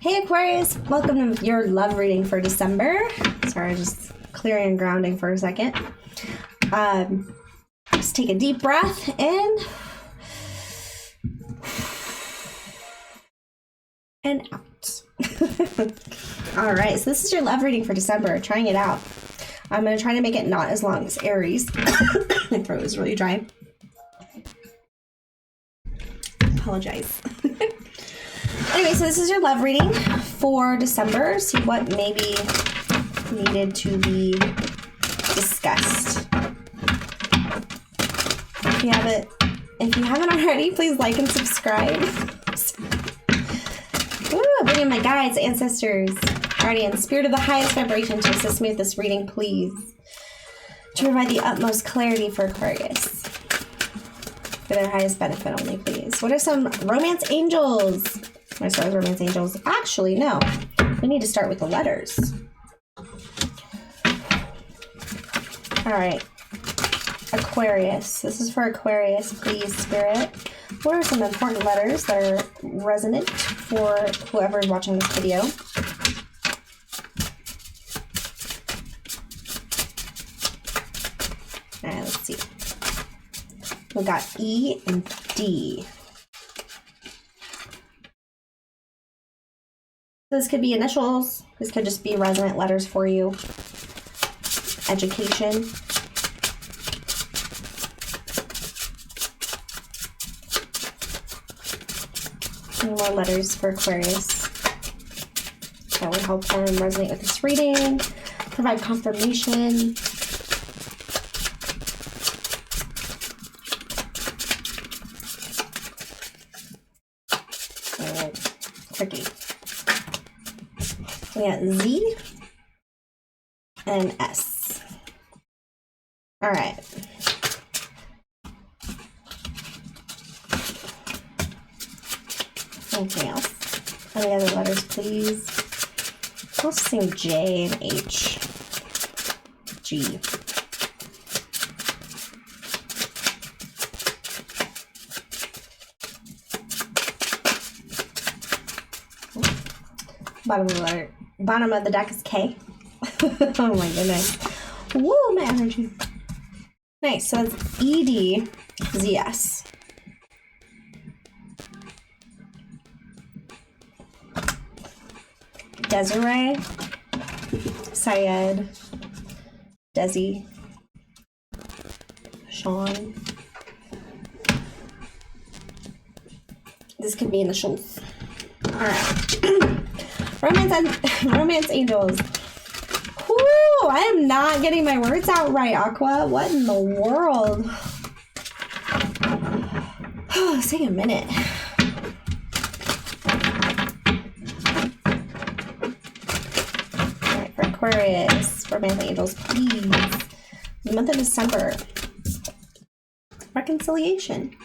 Hey Aquarius, welcome to your love reading for December. Sorry, just clearing and grounding for a second. Just take a deep breath in and out. All right, so this is your love reading for December. Trying it out. I'm going to try to make it not as long as Aries. My throat is really dry. Apologize. Anyway, so this is your love reading for December. See what maybe needed to be discussed. If you haven't already, please like and subscribe. Woo, bring in my guides, ancestors, guardians, spirit of the highest vibration to assist me with this reading, please. To provide the utmost clarity for Aquarius. For their highest benefit only, please. What are some romance angels? My stars, romance angels. Actually, no. We need to start with the letters. All right. Aquarius. This is for Aquarius, please, Spirit. What are some important letters that are resonant for whoever is watching this video? All right, let's see. We got E and D. This could be initials. This could just be resonant letters for you. Education. And more letters for Aquarius. That would help them resonate with this reading. Provide confirmation. Tricky. We got Z and S. All right. Anything else? Any other letters, please? Let's sing J and H. G. Bottom of the deck is K. Oh my goodness. Woo, my energy. Nice. So it's ED, ZS. Desiree, Syed, Desi, Sean. This could be initials. All right. Romance angels. Whoo, I am not getting my words out right, Aqua. What in the world? Oh, let's take a minute. All right, for Aquarius, romance angels, please. The month of December. Reconciliation. I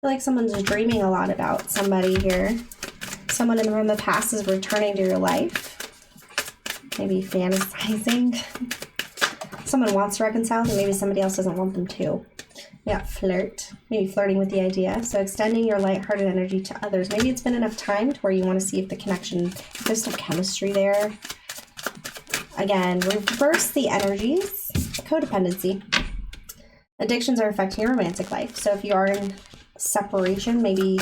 feel like someone's dreaming a lot about somebody here. Someone in from the past is returning to your life. Maybe fantasizing. Someone wants to reconcile, and maybe somebody else doesn't want them to. We got flirt. Maybe flirting with the idea. So extending your lighthearted energy to others. Maybe it's been enough time to where you want to see if the connection, if there's some chemistry there. Again, reverse the energies. Codependency. Addictions are affecting your romantic life. So if you are in separation, maybe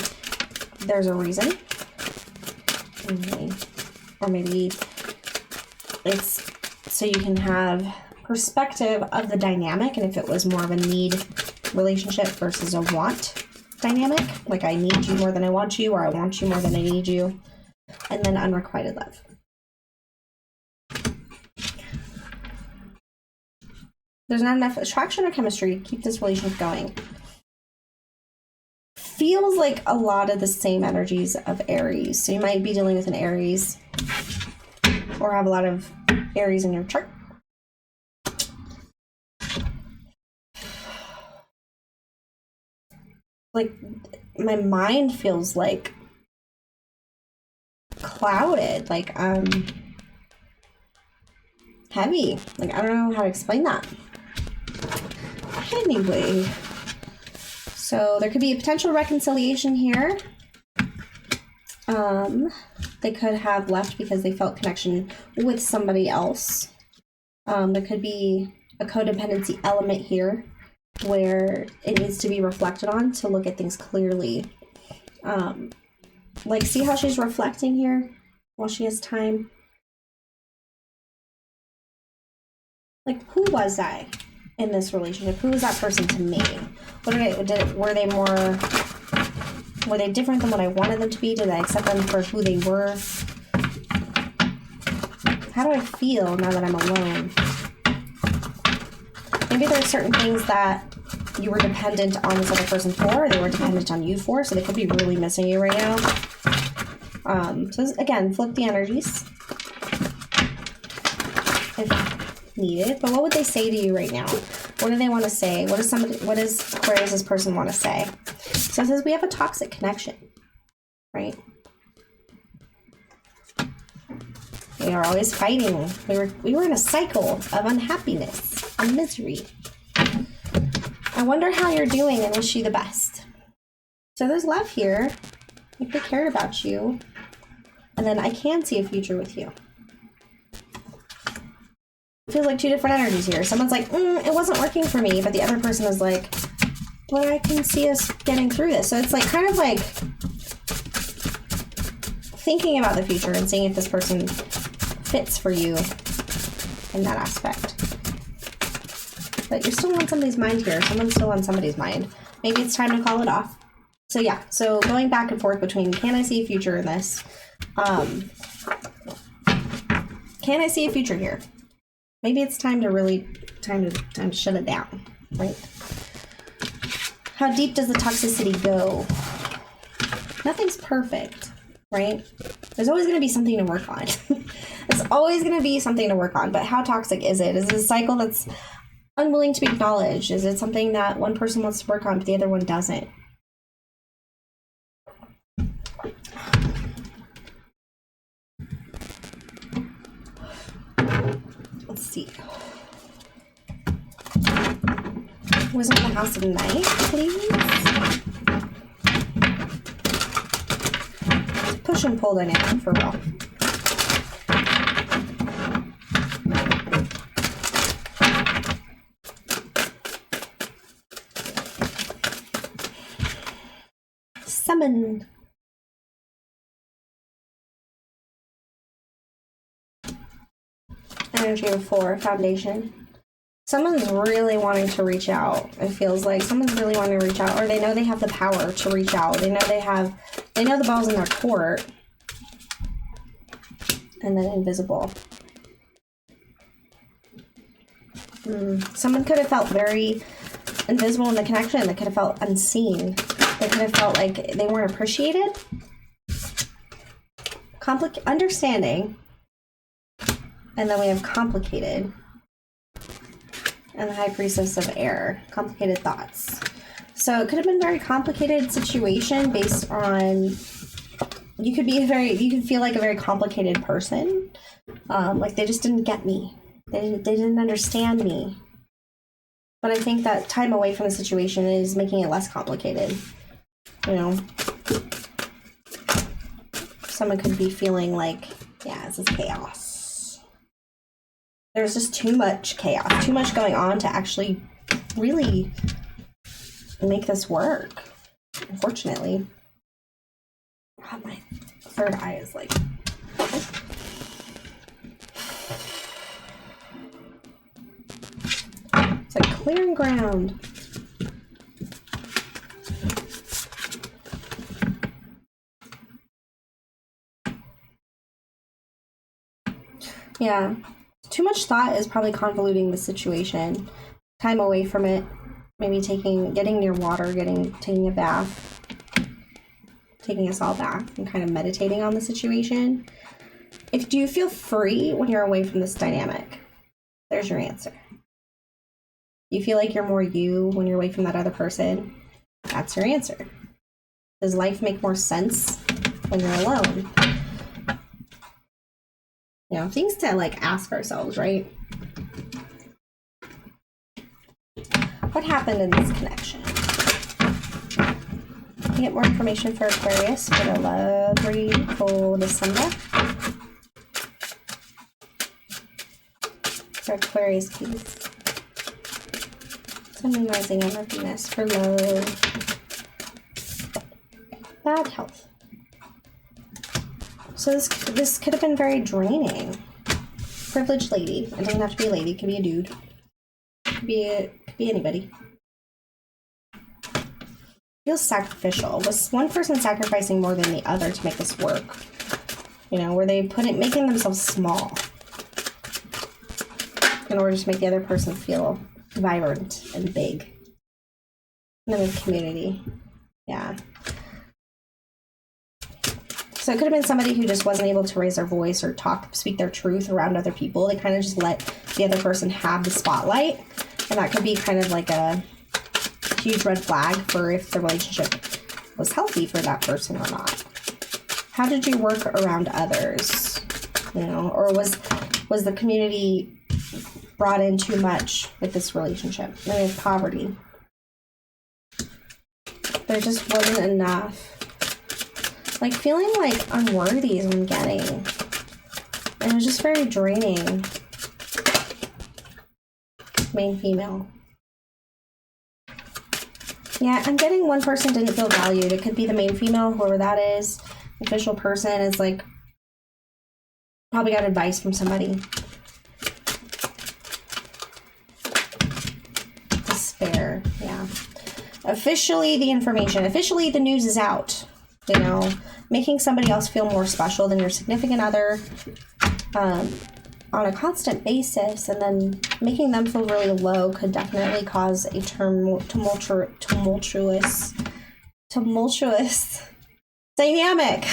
there's a reason. Or maybe it's so you can have perspective of the dynamic, and if it was more of a need relationship versus a want dynamic, like I need you more than I want you, or I want you more than I need you, and then unrequited love. There's not enough attraction or chemistry to keep this relationship going. Feels like a lot of the same energies of Aries. So you might be dealing with an Aries or have a lot of Aries in your chart. Like my mind feels like clouded, like heavy. Like I don't know how to explain that. Anyway. So there could be a potential reconciliation here. They could have left because they felt connection with somebody else. There could be a codependency element here where it needs to be reflected on to look at things clearly. Like, see how she's reflecting here while she has time? Like, who was I in this relationship? Who was that person to me? Were they different than what I wanted them to be? Did I accept them for who they were? How do I feel now that I'm alone? Maybe there are certain things that you were dependent on this other person for, or they were dependent on you for, so they could be really missing you right now. So again, flip the energies if needed. But what would they say to you right now? What do they want to say? What does Aquarius' person want to say? So it says we have a toxic connection, right? We are always fighting. We were in a cycle of unhappiness and misery. I wonder how you're doing and wish you the best. So there's love here. Like, they cared about you. And then I can see a future with you. It feels like two different energies here. Someone's like, it wasn't working for me, but the other person is like, but I can see us getting through this. So it's like kind of like thinking about the future and seeing if this person fits for you in that aspect. But you're still on somebody's mind here. Someone's still on somebody's mind. Maybe it's time to call it off. So yeah, so going back and forth between, can I see a future in this? Can I see a future here? Maybe it's time to shut it down, right? How deep does the toxicity go? Nothing's perfect, right? There's always going to be something to work on. There's always going to be something to work on, but how toxic is it? Is it a cycle that's unwilling to be acknowledged? Is it something that one person wants to work on but the other one doesn't? Let's see. Wisdom of the House of Night, please. Push and pull dynamic for real. Summon. Energy of 4, Foundation. Someone's really wanting to reach out. It feels like someone's really wanting to reach out, or they know they have the power to reach out. They know the ball's in their court. And then invisible. Someone could have felt very invisible in the connection. They could have felt unseen. They could have felt like they weren't appreciated. Understanding. And then we have complicated. And the High Priestess of Air. Complicated thoughts. So it could have been a very complicated situation based on... You could feel like a very complicated person. Like they just didn't get me. They didn't understand me. But I think that time away from the situation is making it less complicated. You know? Someone could be feeling like, yeah, this is chaos. There's just too much chaos, too much going on to actually really make this work, unfortunately. God, my third eye is like... It's like clearing ground. Yeah. Too much thought is probably convoluting the situation. Time away from it. Maybe getting near water, taking a bath. Taking a salt bath and kind of meditating on the situation. Do you feel free when you're away from this dynamic? There's your answer. You feel like you're more you when you're away from that other person? That's your answer. Does life make more sense when you're alone? You know, things to like ask ourselves, right? What happened in this connection? get more information for Aquarius for the love read for December. For Aquarius, please. Sun, Moon, Rising, and Venus for love. Bad health. So this could have been very draining. Privileged lady. It doesn't have to be a lady. It could be a dude. It could be anybody. Feels sacrificial. Was one person sacrificing more than the other to make this work? You know, were they making themselves small in order to make the other person feel vibrant and big? And then with community. Yeah. So it could have been somebody who just wasn't able to raise their voice or speak their truth around other people. They kind of just let the other person have the spotlight. And that could be kind of like a huge red flag for if the relationship was healthy for that person or not. How did you work around others? You know, or was the community brought in too much with this relationship? I mean, poverty. There just wasn't enough. Like, feeling like unworthy is what I'm getting. And it was just very draining. Main female. Yeah, I'm getting one person didn't feel valued. It could be the main female, whoever that is. Official person is like, probably got advice from somebody. Despair, yeah. Officially the information. Officially the news is out. You know, making somebody else feel more special than your significant other on a constant basis, and then making them feel really low could definitely cause a tumultuous dynamic.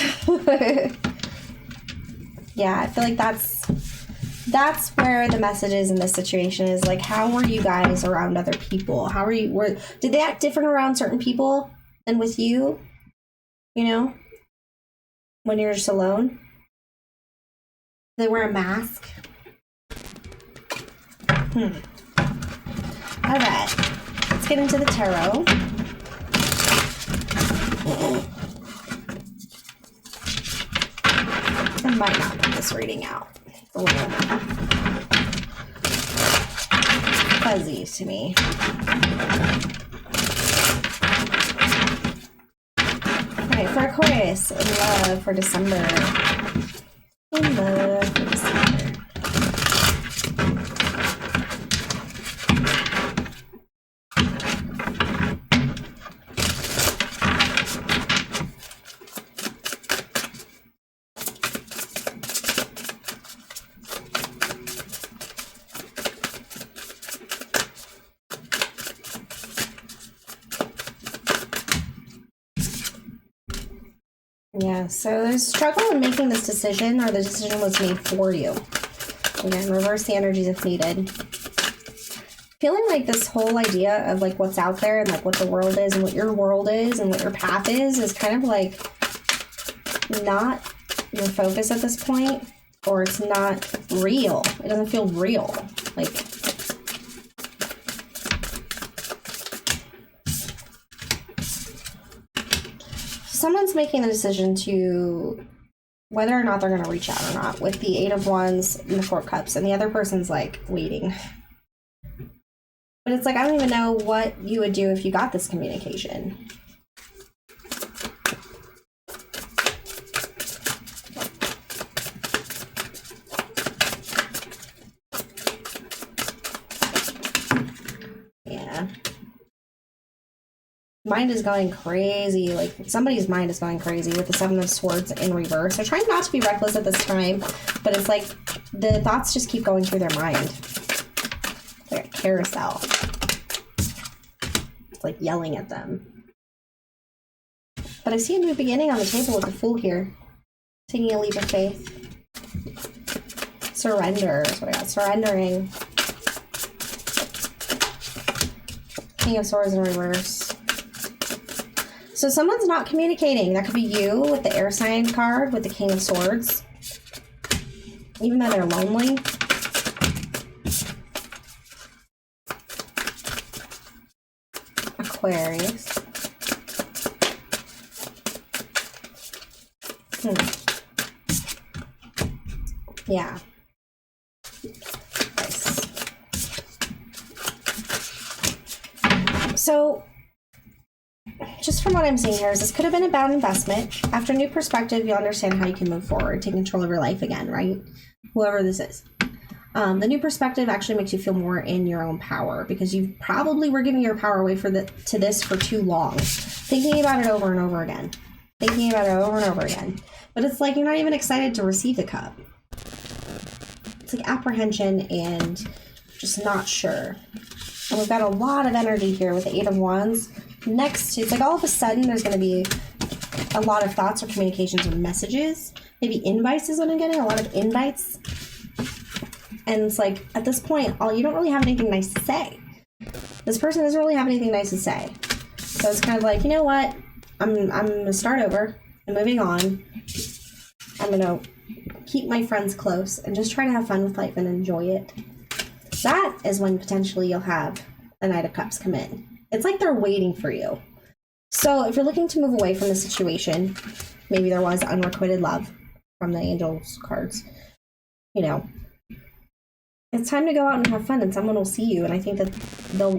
Yeah, I feel like that's where the message is in this situation, is like, how were you guys around other people? Did they act different around certain people than with you? You know, when you're just alone. They wear a mask. All right, let's get into the tarot. I might not put this reading out. It's a little fuzzy to me. Alright, for Aquarius, in love for December. In love for December. Yeah, so there's struggle in making this decision, or the decision was made for you. Again, reverse the energies if needed. Feeling like this whole idea of like what's out there and like what the world is and what your world is and what your path is kind of like not your focus at this point, or it's not real. It doesn't feel real. Like, someone's making the decision to whether or not they're going to reach out or not, with the Eight of Wands and the Four of Cups, and the other person's like waiting. But it's like, I don't even know what you would do if you got this communication. Yeah. Mind is going crazy. Like, somebody's mind is going crazy with the Seven of Swords in reverse. They're trying not to be reckless at this time, but it's like the thoughts just keep going through their mind. It's like a carousel. It's like yelling at them. But I see a new beginning on the table with the Fool here. Taking a leap of faith. Surrender is what I got. Surrendering. King of Swords in reverse. So someone's not communicating. That could be you with the air sign card with the King of Swords. Even though they're lonely. Aquarius. Yeah. Nice. So, just from what I'm seeing here, is this could have been a bad investment. After new perspective, you'll understand how you can move forward, take control of your life again, right? Whoever this is. The new perspective actually makes you feel more in your own power because you probably were giving your power away to this for too long. Thinking about it over and over again. Thinking about it over and over again. But it's like you're not even excited to receive the cup. It's like apprehension and just not sure. And we've got a lot of energy here with the Eight of Wands. Next, it's like all of a sudden there's going to be a lot of thoughts or communications or messages. Maybe invites is what I'm getting, a lot of invites. And it's like, at this point, you don't really have anything nice to say. This person doesn't really have anything nice to say. So it's kind of like, you know what? I'm going to start over. I'm moving on. I'm going to keep my friends close and just try to have fun with life and enjoy it. That is when potentially you'll have a Knight of Cups come in. It's like they're waiting for you. So if you're looking to move away from the situation, maybe there was unrequited love from the Angels cards, you know, it's time to go out and have fun and someone will see you. And I think that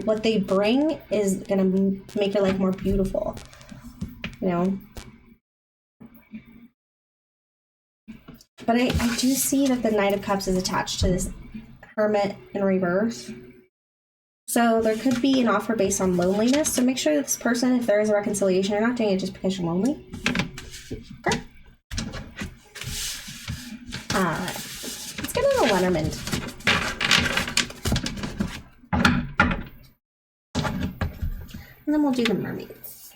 what they bring is going to make your life more beautiful, you know. But I do see that the Knight of Cups is attached to this Hermit in reverse. So there could be an offer based on loneliness. So make sure that this person, if there is a reconciliation, you're not doing it just because you're lonely. Okay. All right. Let's get into Lenormand. And then we'll do the mermaids.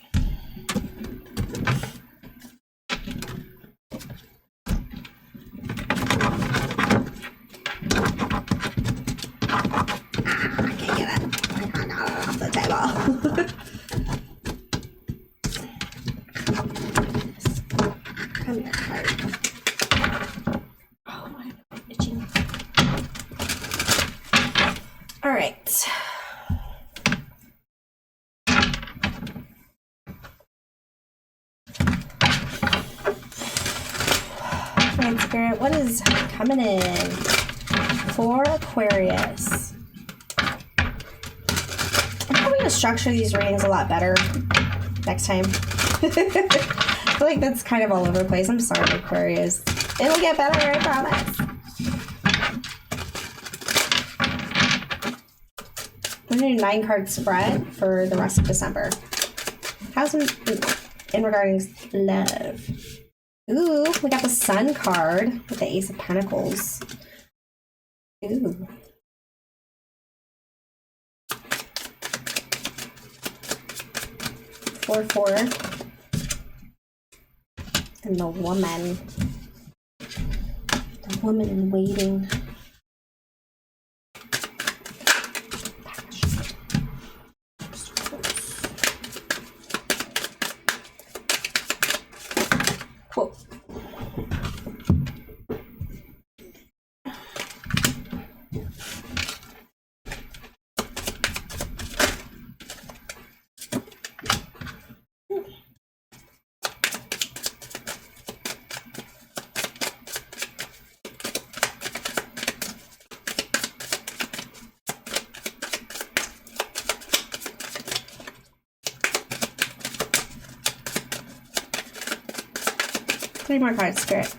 I can't get it. I got it off the table. Come here, card. Oh, I'm itching. All right. Spirit, what is coming in for Aquarius? I'm probably going to structure these readings a lot better next time. I feel like that's kind of all over the place. I'm sorry, Aquarius. It'll get better, I promise. I'm going to do 9-card spread for the rest of December. How's in regarding love? Ooh, we got the Sun card with the Ace of Pentacles. Ooh. Four. And the woman. The woman in waiting. Cool. Three more cards, Spirit.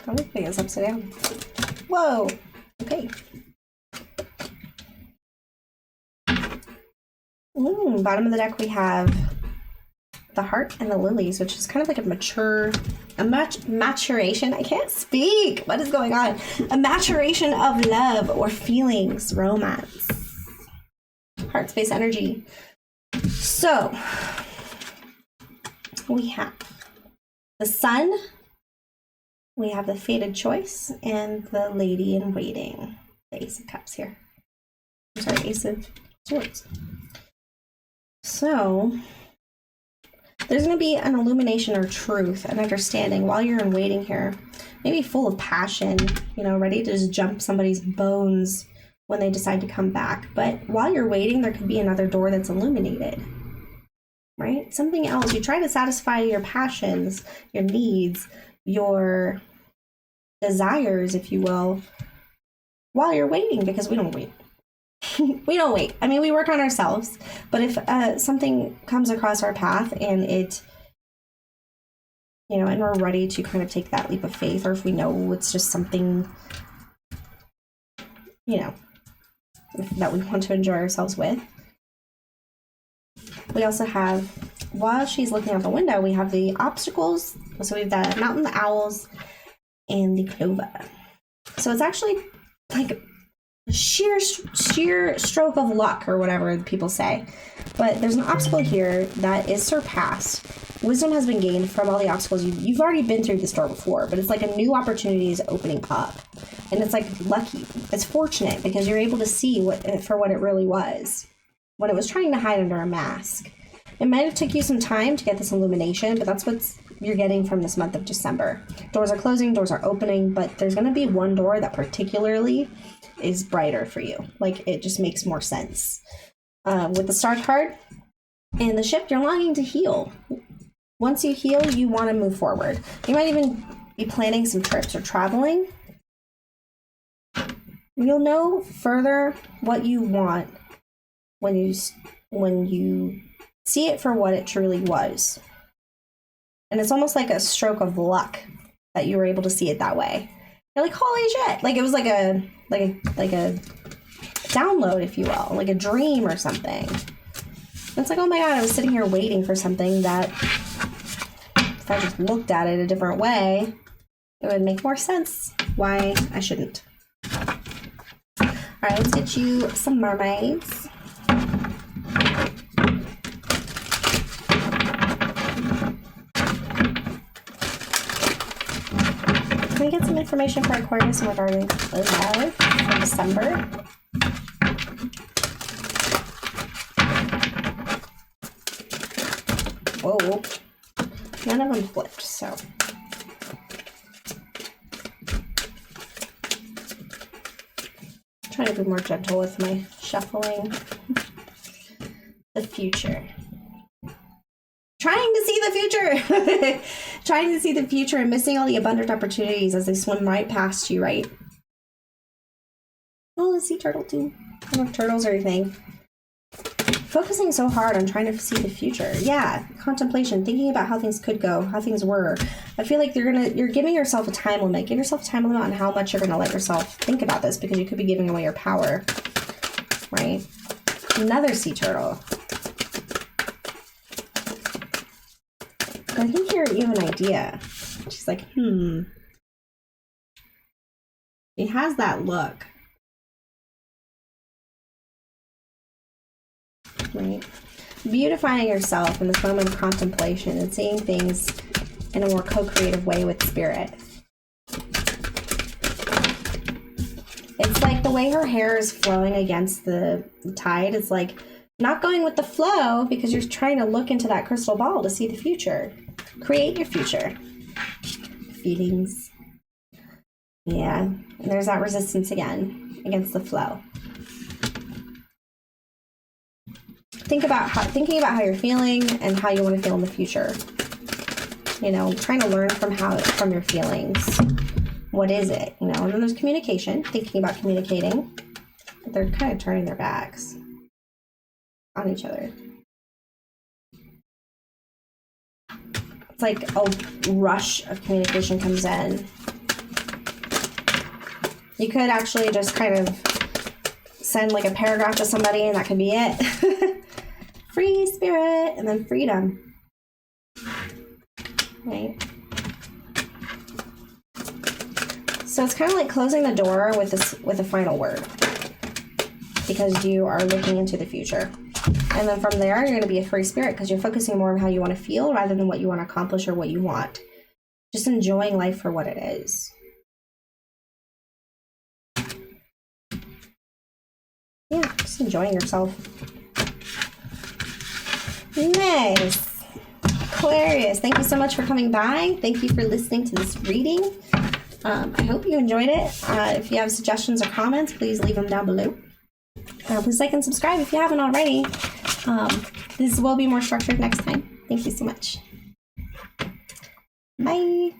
Everything is upside down. Whoa! Okay. Bottom of the deck we have the Heart and the Lilies, which is kind of like a maturation. I can't speak. What is going on? A maturation of love or feelings, romance, heart space energy. So we have the Sun, we have the Fated Choice, and the Lady in Waiting. The Ace of Cups here. I'm sorry, Ace of Swords. So there's going to be an illumination or truth and understanding while you're in waiting here. maybe full of passion, you know, ready to just jump somebody's bones when they decide to come back. But while you're waiting, there could be another door that's illuminated, right? Something else. You try to satisfy your passions, your needs, your desires, if you will, while you're waiting, because we don't wait. We don't wait. I mean, we work on ourselves, but if something comes across our path and it, you know, and we're ready to kind of take that leap of faith, or if we know it's just something, you know, that we want to enjoy ourselves with. We also have, while she's looking out the window, we have the obstacles. So we have the mountain, the owls, and the clover. So it's actually like sheer stroke of luck, or whatever people say. But there's an obstacle here that is surpassed. Wisdom has been gained from all the obstacles. You've already been through this door before, but it's like a new opportunity is opening up. And it's like lucky. It's fortunate because you're able to see what it really was, when it was trying to hide under a mask. It might have took you some time to get this illumination, but that's what you're getting from this month of December. Doors are closing, doors are opening, but there's going to be one door that particularly is brighter for you. Like, it just makes more sense. With the Star card and the Ship, you're longing to heal. Once you heal, you want to move forward. You might even be planning some trips or traveling. You'll know further what you want when you see it for what it truly was. And it's almost like a stroke of luck that you were able to see it that way. You're like, holy shit. Like, it was like a download, if you will, like a dream or something. And it's like, oh my God, I was sitting here waiting for something that if I just looked at it a different way, it would make more sense why I shouldn't. All right, let's get you some mermaids. Can we get some information for Aquarius regarding love for December? Whoa. None of them flipped, so. Trying to be more gentle with my shuffling. The future. Trying to see the future. Trying to see the future and missing all the abundant opportunities as they swim right past you, right? Oh, the sea turtle too. I don't know if turtles are anything. Focusing so hard on trying to see the future. Yeah, contemplation, thinking about how things could go, how things were. I feel like you're giving yourself a time limit. Give yourself a time limit on how much you're gonna let yourself think about this, because you could be giving away your power, right? Another sea turtle. I think you have an idea. She's like, He has that look. Right? Beautifying yourself in this moment of contemplation and seeing things in a more co-creative way with spirit. It's like the way her hair is flowing against the tide. It's like not going with the flow because you're trying to look into that crystal ball to see the future. Create your future. Feelings. Yeah. And there's that resistance again against the flow. Thinking about how you're feeling and how you want to feel in the future. You know, trying to learn from your feelings. What is it? You know, and then there's communication, thinking about communicating. But they're kind of turning their backs on each other. It's like a rush of communication comes in. You could actually just kind of send like a paragraph to somebody and that could be it. Free spirit, and then freedom. Right? So it's kind of like closing the door with a final word, because you are looking into the future. And then from there, you're going to be a free spirit because you're focusing more on how you want to feel rather than what you want to accomplish or what you want. Just enjoying life for what it is. Yeah, just enjoying yourself. Nice. Aquarius, thank you so much for coming by. Thank you for listening to this reading. I hope you enjoyed it. If you have suggestions or comments, please leave them down below. Please like and subscribe if you haven't already. This will be more structured next time. Thank you so much. Bye.